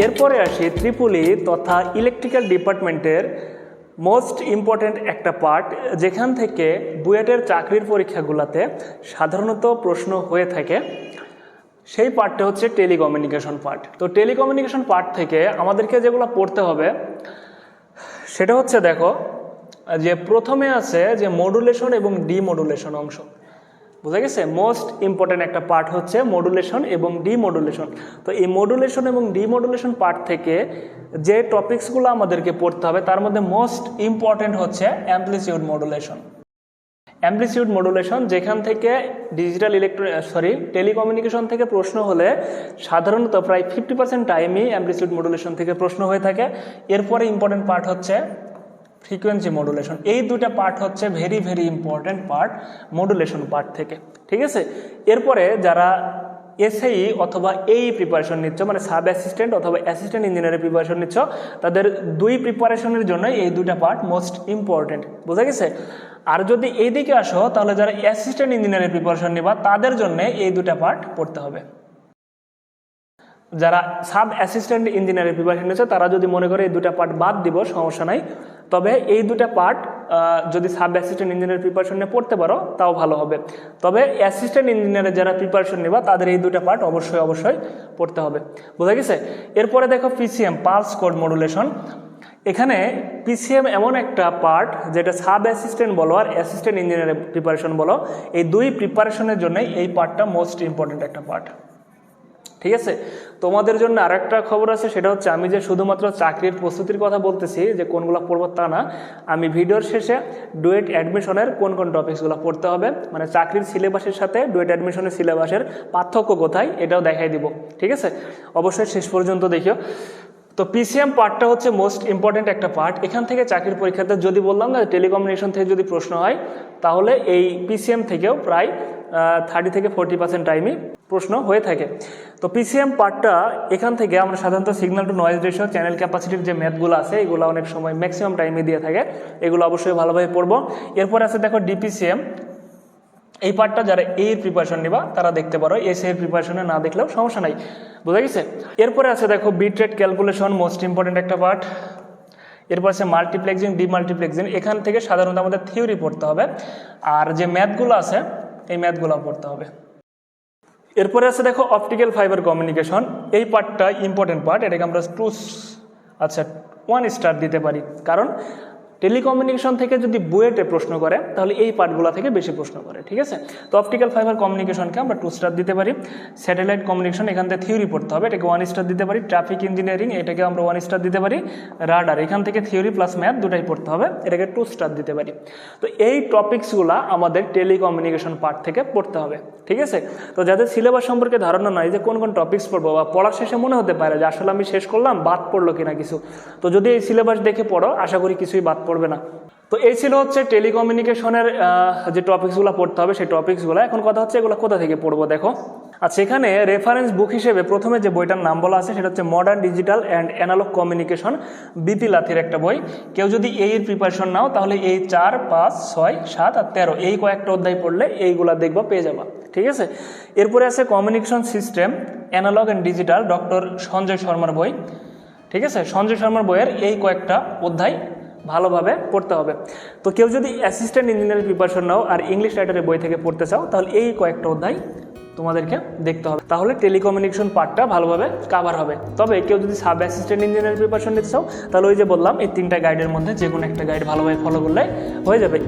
এরপরে আসি ত্রিপুলি তথা ইলেকট্রিক্যাল ডিপার্টমেন্টের মোস্ট ইম্পর্ট্যান্ট একটা পার্ট, যেখান থেকে বুয়েটের চাকরির পরীক্ষাগুলোতে সাধারণত প্রশ্ন হয়ে থাকে। সেই পার্টটা হচ্ছে টেলিকমিউনিকেশন পার্ট। তো টেলিকমিউনিকেশন পার্ট থেকে আমাদেরকে যেগুলো পড়তে হবে সেটা হচ্ছে, দেখো যে প্রথমে আছে যে মডুলেশন এবং ডিমডুলেশন অংশ, বোঝা গেছে? মোস্ট ইম্পর্ট্যান্ট একটা পার্ট হচ্ছে মডুলেশন এবং ডিমডুলেশন। তো এই মডুলেশন এবং ডিমডুলেশন পার্ট থেকে যে টপিকসগুলো আমাদেরকে পড়তে হবে তার মধ্যে মোস্ট ইম্পর্ট্যান্ট হচ্ছে অ্যামপ্লিটিউড মডুলেশন। অ্যামপ্লিটিউড মডুলেশন, যেখান থেকে টেলিকমিউনিকেশন থেকে প্রশ্ন হলে সাধারণত প্রায় 50% টাইমই অ্যামপ্লিটিউড মডুলেশন থেকে প্রশ্ন হয়ে থাকে। এরপরে ইম্পর্টেন্ট পার্ট হচ্ছে ফ্রিকোয়েন্সি মডুলেশন। এই দুটা পার্ট হচ্ছে very very important part modulation part থেকে, ঠিক আছে? এরপরে যারা এসএই অথবা এই প্রিপারেশন নিচ্ছ, মানে সাব অ্যাসিস্ট্যান্ট অথবা অ্যাসিস্ট্যান্ট ইঞ্জিনিয়ারের প্রিপারেশন নিচ্ছ, তাদের দুই প্রিপারেশনের জন্য এই দুটা পার্ট মোস্ট ইম্পর্টেন্ট, বোঝা গেছে? আর যদি এই দিকে আসো তাহলে যারা অ্যাসিস্ট্যান্ট ইঞ্জিনিয়ারের প্রিপারেশন নেবা তাদের জন্য এই দুটা পার্ট পড়তে হবে। যারা সাব অ্যাসিস্ট্যান্ট ইঞ্জিনিয়ারের প্রিপারেশন নিচ্ছে তারা যদি মনে করে এই দুটা পার্ট বাদ দিব, সমস্যা নাই, তবে এই দুটা পার্ট যদি সাব অ্যাসিস্ট্যান্ট ইঞ্জিনিয়ার প্রিপারেশন নিয়ে পড়তে পারো তাও ভালো হবে। তবে অ্যাসিস্ট্যান্ট ইঞ্জিনিয়ারের যারা প্রিপারেশন নেবা তাদের এই দুটা পার্ট অবশ্যই পড়তে হবে, বোঝা গেছে? এরপরে দেখো পিসিএম, পালস কোড মডুলেশন। এখানে পিসিএম এমন একটা পার্ট যেটা সাব অ্যাসিস্ট্যান্ট বলো আর অ্যাসিস্ট্যান্ট ইঞ্জিনিয়ারের প্রিপারেশন বলো, এই দুই প্রিপারেশনের জন্য এই পার্টটা মোস্ট ইম্পর্টেন্ট একটা পার্ট, ঠিক আছে? তোমাদের জন্য আর একটা খবর আছে, সেটা হচ্ছে আমি যে শুধুমাত্র চাকরির প্রস্তুতির কথা বলতেছি যে কোনগুলো পড়বো তা না, আমি ভিডিওর শেষে ডুয়েট অ্যাডমিশনের কোন টপিকসগুলো পড়তে হবে, মানে চাকরির সিলেবাসের সাথে ডুয়েট অ্যাডমিশনের সিলেবাসের পার্থক্য কোথায় এটাও দেখাই দিব, ঠিক আছে? অবশ্যই শেষ পর্যন্ত দেখিও। তো পিসিএম পার্টটা হচ্ছে মোস্ট ইম্পর্টেন্ট একটা পার্ট। এখান থেকে চাকরির পরীক্ষাতে যদি বললাম না টেলিকমিউনিকেশন থেকে যদি প্রশ্ন হয় তাহলে এই পিসিএম থেকেও প্রায় 30 থেকে 40% টাইমই প্রশ্ন হয়ে থাকে। তো পিসিএম পার্টটা এখান থেকে আমরা সাধারণত signal to noise ratio, channel ক্যাপাসিটির যে ম্যাথগুলো আছে এগুলো অনেক সময় ম্যাক্সিমাম টাইমে দিয়ে থাকে, এগুলো অবশ্যই ভালোভাবে পড়বো। এরপর আছে দেখো ডিপিসিএম, এই পার্টটা যারা এর প্রিপারেশন নিবা তারা দেখতে পারো, এসএ এর প্রিপারেশনে না দেখলেও সমস্যা নাই, বোঝা গেছে? এরপরে আছে দেখো bit rate calculation, most important একটা পার্ট। এরপর আছে মাল্টিপ্লেক্সিং, ডিমাল্টিপ্লেক্সিং। এখান থেকে সাধারণত আমাদের থিওরি পড়তে হবে, আর যে ম্যাথগুলো আছে এই ম্যাথগুলো পড়তে হবে। এরপরে আছে দেখো অপটিক্যাল ফাইবার কমিউনিকেশন, এই পার্টটা ইম্পর্টেন্ট পার্ট, এটাকে আমরা 1 স্টার দিতে পারি, কারণ টেলিকমিউনিকেশন থেকে যদি বুয়েটে প্রশ্ন করে তাহলে এই পার্টগুলো থেকে বেশি প্রশ্ন করে, ঠিক আছে? তো অপটিক্যাল ফাইবার কমিউনিকেশনকে আমরা 2 স্টার দিতে পারি। স্যাটেলাইট কমিউনিকেশন, এখান থেকে থিওরি পড়তে হবে, এটাকে 1 স্টার দিতে পারি। ট্রাফিক ইঞ্জিনিয়ারিং, এটাকে আমরা 1 স্টার দিতে পারি। রাডার, এখান থেকে থিওরি প্লাস ম্যাথ দুটাই পড়তে হবে, এটাকে 2 স্টার দিতে পারি। তো এই টপিকসগুলো আমাদের টেলিকমিউনিকেশন পার্ট থেকে পড়তে হবে, ঠিক আছে? তো যাদের সিলেবাস সম্পর্কে ধারণা নাই যে কোন টপিকস পড়বো, বা পড়ার শেষে মনে হতে পারে যে আসলে আমি শেষ করলাম, বাদ পড়লো কিনা কিছু, তো যদি এই সিলেবাস দেখে পড়ো আশা করি কিছুই বাদ পড়বে না। তো এই ছিল হচ্ছে টেলিকমিউনিকেশনের যে টপিকসগুলো পড়তে হবে সেই টপিকসগুলো। এখন কথা হচ্ছে এগুলো কোথা থেকে পড়বো, দেখো। আচ্ছা, এখানে রেফারেন্স বুক হিসেবে প্রথমে যে বইটার নাম বলা আছে সেটা হচ্ছে modern digital and analog communication, BP লাথির একটা বই। কেউ যদি এর প্রিপারেশন নাও তাহলে এই 4, 5, 6, 7 আর 13 এই কয়েকটা অধ্যায় পড়লে এইগুলা দেখবা পেয়ে যাবা, ঠিক আছে? এরপরে আছে communication system analogue and digital, doctor Sanjay শর্মার বই, ঠিক আছে? সঞ্জয় শর্মার বইয়ের এই কয়েকটা অধ্যায় ভালোভাবে পড়তে হবে। তো কেউ যদি অ্যাসিস্ট্যান্ট ইঞ্জিনিয়ারিং প্রিপারেশন নাও আর ইংলিশ রাইটারের বই থেকে পড়তে চাও তাহলে এই কয়েকটা অধ্যায় তোমাদেরকে দেখতে হবে, তাহলে টেলিকমিউনিকেশন পার্টটা ভালোভাবে কাভার হবে। তবে কেউ যদি সাব অ্যাসিস্ট্যান্ট ইঞ্জিনিয়ারিং প্রিপারেশন নিতে চাও তাহলে ওই যে বললাম এই 3টা গাইডের মধ্যে যে কোনো একটা গাইড ভালোভাবে ফলো করলে হয়ে যাবে।